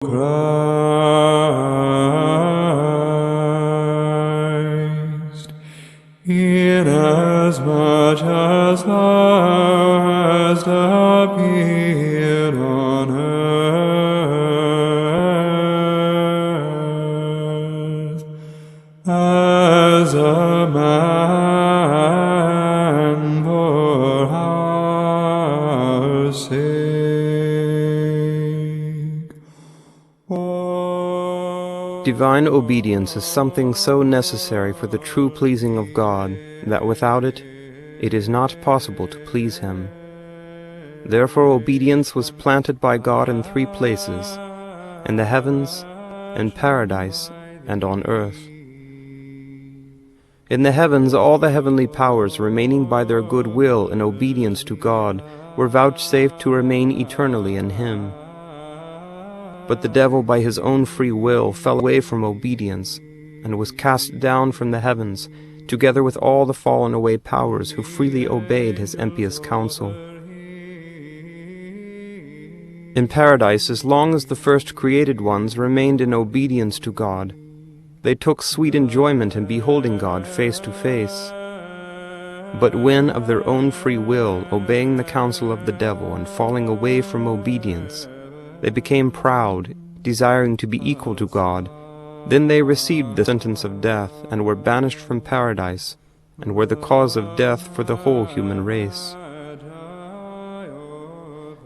Christ, inasmuch as thou hast appeared on earth as a man for our sake. Divine obedience is something so necessary for the true pleasing of God that without it, it is not possible to please Him. Therefore obedience was planted by God in 3 places, in the heavens, in paradise, and on earth. In the heavens all the heavenly powers, remaining by their good will in obedience to God, were vouchsafed to remain eternally in Him. But the devil by his own free will fell away from obedience, and was cast down from the heavens, together with all the fallen away powers who freely obeyed his impious counsel. In paradise, as long as the first created ones remained in obedience to God, they took sweet enjoyment in beholding God face to face. But when, of their own free will, obeying the counsel of the devil and falling away from obedience, they became proud, desiring to be equal to God, then they received the sentence of death, and were banished from paradise, and were the cause of death for the whole human race.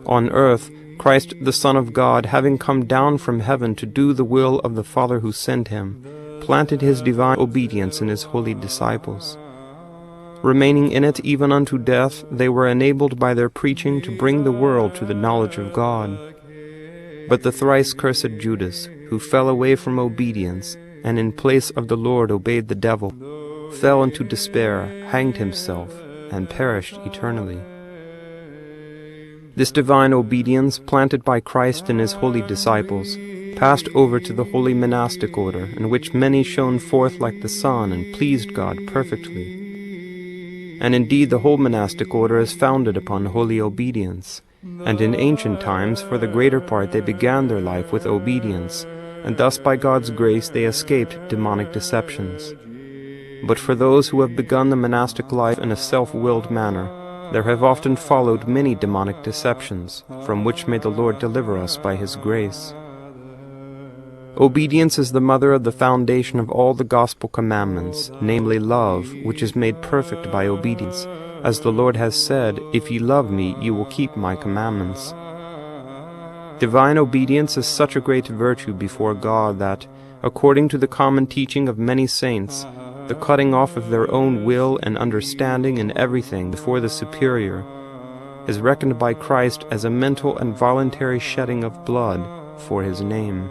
On earth, Christ the Son of God, having come down from heaven to do the will of the Father who sent Him, planted His divine obedience in His holy disciples. Remaining in it even unto death, they were enabled by their preaching to bring the world to the knowledge of God. But the thrice cursed Judas, who fell away from obedience, and in place of the Lord obeyed the devil, fell into despair, hanged himself, and perished eternally. This divine obedience, planted by Christ in His holy disciples, passed over to the holy monastic order, in which many shone forth like the sun and pleased God perfectly. And indeed the whole monastic order is founded upon holy obedience. And in ancient times, for the greater part, they began their life with obedience, and thus by God's grace they escaped demonic deceptions. But for those who have begun the monastic life in a self-willed manner, there have often followed many demonic deceptions, from which may the Lord deliver us by His grace. Obedience is the mother of the foundation of all the gospel commandments, namely love, which is made perfect by obedience. As the Lord has said, "If ye love me, you will keep my commandments." Divine obedience is such a great virtue before God that, according to the common teaching of many saints, the cutting off of their own will and understanding in everything before the superior is reckoned by Christ as a mental and voluntary shedding of blood for His name.